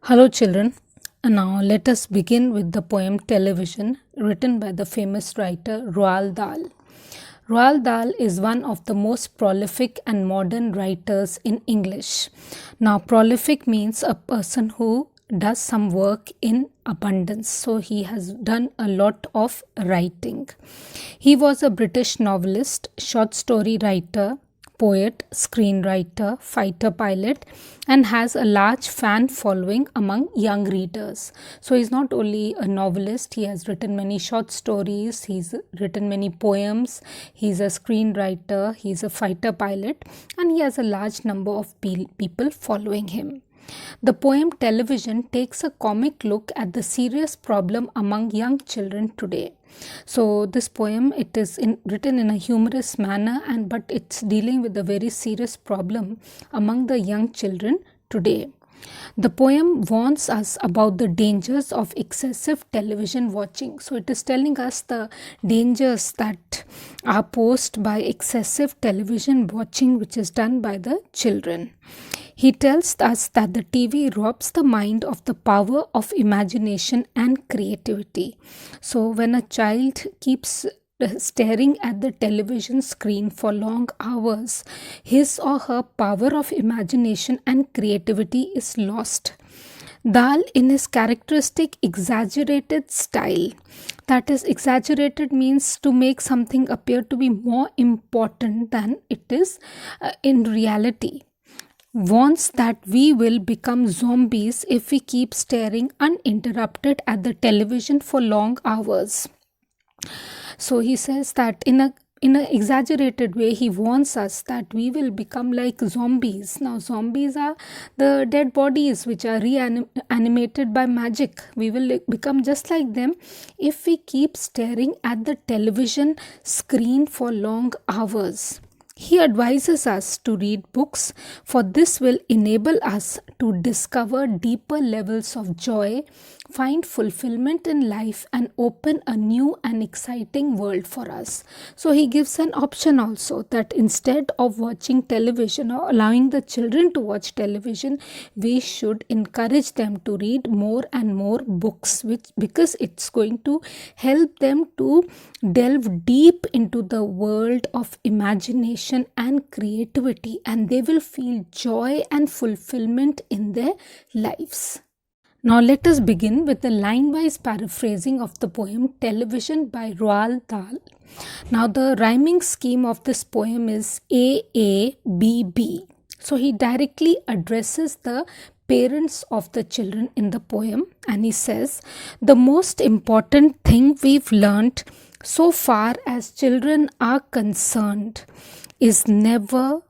Hello, children. Now, let us begin with the poem Television, written by the famous writer Roald Dahl. Roald Dahl is one of the most prolific and modern writers in English. Now, prolific means a person who does some work in abundance. So, he has done a lot of writing. He was a British novelist, short story writer, poet, screenwriter, fighter pilot, and has a large fan following among young readers. So he's not only a novelist, he has written many short stories, he's written many poems, he's a screenwriter, he's a fighter pilot, and he has a large number of people following him. The poem Television takes a comic look at the serious problem among young children today. So this poem, it is written in a humorous manner, but it's dealing with a very serious problem among the young children today. The poem warns us about the dangers of excessive television watching. So it is telling us the dangers that are posed by excessive television watching, which is done by the children. He tells us that the TV robs the mind of the power of imagination and creativity. So when a child keeps staring at the television screen for long hours, his or her power of imagination and creativity is lost. Dahl, in his characteristic exaggerated style, that is, exaggerated means to make something appear to be more important than it is in reality, warns that we will become zombies if we keep staring uninterrupted at the television for long hours. So he says that in an exaggerated way, he warns us that we will become like zombies. Now, zombies are the dead bodies which are reanimated by magic. We will become just like them if we keep staring at the television screen for long hours. He advises us to read books, for this will enable us to discover deeper levels of joy, find fulfillment in life, and open a new and exciting world for us. So he gives an option also that instead of watching television or allowing the children to watch television, we should encourage them to read more and more books, because it's going to help them to delve deep into the world of imagination and creativity, and they will feel joy and fulfillment in their lives. Now let us begin with the line-wise paraphrasing of the poem Television by Roald Dahl. Now the rhyming scheme of this poem is AABB. So he directly addresses the parents of the children in the poem, and he says, the most important thing we've learned so far as children are concerned is never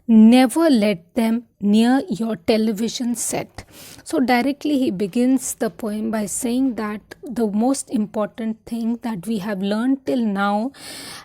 let them near your television set. So directly he begins the poem by saying that the most important thing that we have learned till now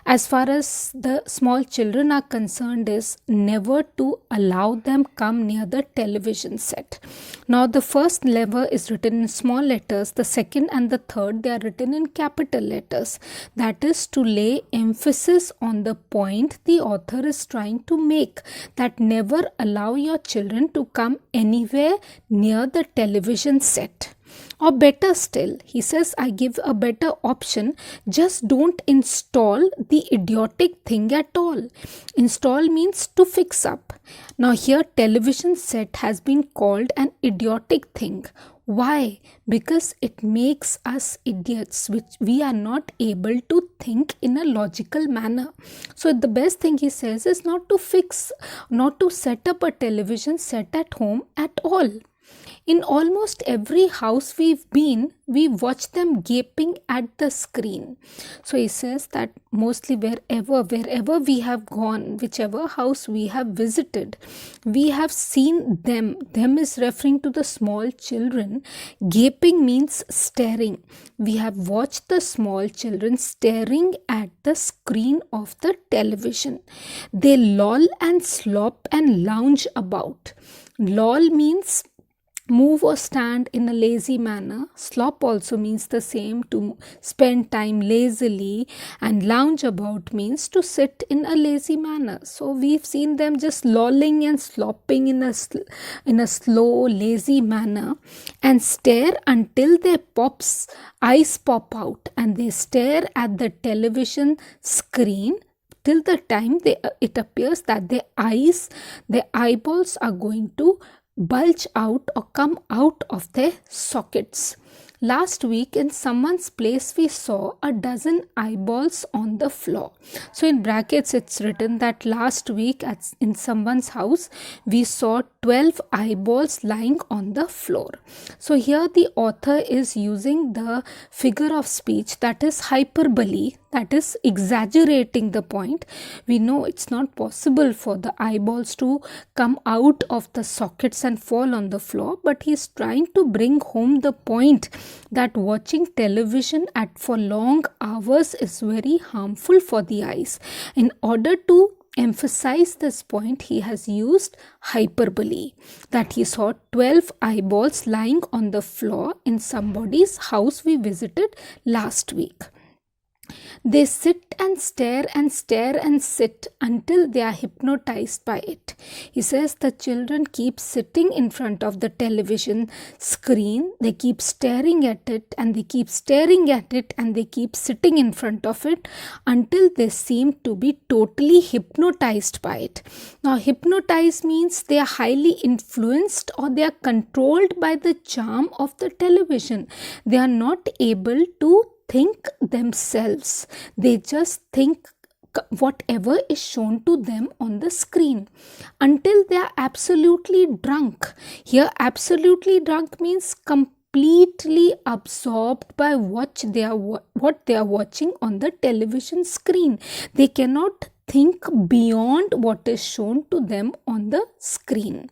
as far as the small children are concerned is never to allow them come near the television set. Now the first lever is written in small letters, the second and the third, they are written in capital letters. That is to lay emphasis on the point the author is trying to make, that never allow your children to come anywhere near the television set. Or better still, he says, I give a better option, just don't install the idiotic thing at all. Install means to fix up. Now here television set has been called an idiotic thing. Why? Because it makes us idiots, which we are not able to think in a logical manner. So the best thing he says is not to set up a television set at home at all. In almost every house we've been, we watch them gaping at the screen. So he says that mostly wherever we have gone, whichever house we have visited, we have seen them. Them is referring to the small children. Gaping means staring. We have watched the small children staring at the screen of the television. They loll and slop and lounge about. Loll means move or stand in a lazy manner. Slop also means the same, to spend time lazily, and lounge about means to sit in a lazy manner. So we've seen them just lolling and slopping in a slow lazy manner, and stare until their eyes pop out, and they stare at the television screen till the time it appears that their eyeballs are going to bulge out or come out of their sockets. Last week in someone's place we saw a dozen eyeballs on the floor. So in brackets it's written that last week in someone's house we saw 12 eyeballs lying on the floor. So here the author is using the figure of speech, that is hyperbole, that is exaggerating the point. We know it's not possible for the eyeballs to come out of the sockets and fall on the floor, but he's trying to bring home the point that watching television for long hours is very harmful for the eyes. In order to emphasize this point, he has used hyperbole, that he saw 12 eyeballs lying on the floor in somebody's house we visited last week. They sit and stare and stare and sit until they are hypnotized by it. He says the children keep sitting in front of the television screen, they keep staring at it and they keep staring at it and they keep sitting in front of it until they seem to be totally hypnotized by it. Now, hypnotized means they are highly influenced or they are controlled by the charm of the television. They are not able to think themselves. They just think whatever is shown to them on the screen until they are absolutely drunk. Here, absolutely drunk means completely absorbed by what they are watching on the television screen. They cannot think beyond what is shown to them on the screen.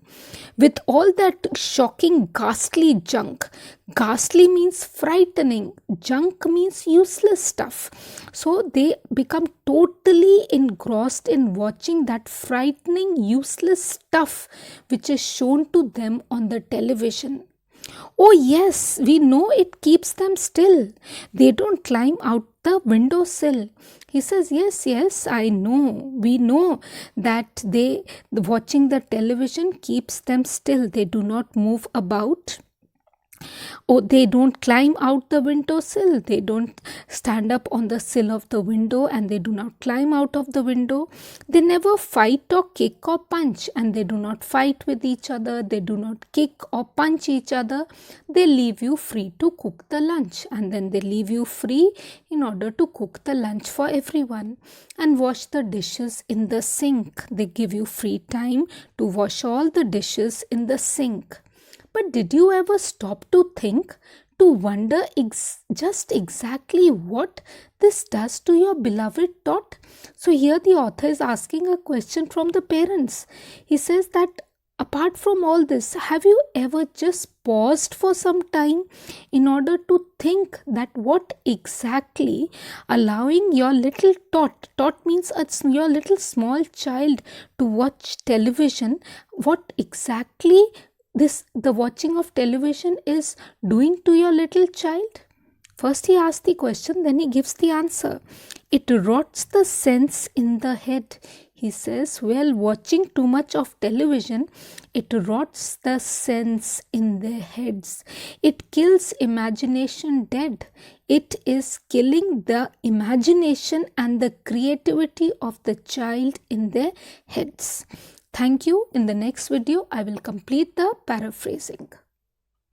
With all that shocking, ghastly junk, ghastly means frightening, junk means useless stuff. So they become totally engrossed in watching that frightening, useless stuff which is shown to them on the television. Oh yes, we know it keeps them still. They don't climb out the windowsill. He says, yes, I know. We know that watching the television keeps them still. They do not move about. Oh, they don't climb out the windowsill. They don't stand up on the sill of the window and they do not climb out of the window. They never fight or kick or punch, and they do not fight with each other. They do not kick or punch each other. They leave you free to cook the lunch, and then they leave you free in order to cook the lunch for everyone and wash the dishes in the sink. They give you free time to wash all the dishes in the sink. But did you ever stop to think, to wonder just exactly what this does to your beloved tot? So here the author is asking a question from the parents. He says that apart from all this, have you ever just paused for some time in order to think that what exactly allowing your little tot means it's your little small child to watch television, what exactly the watching of television is doing to your little child? First he asks the question, then he gives the answer. It rots the sense in the head. He says, well, watching too much of television, it rots the sense in their heads. It kills imagination dead. It is killing the imagination and the creativity of the child in their heads. Thank you. In the next video, I will complete the paraphrasing.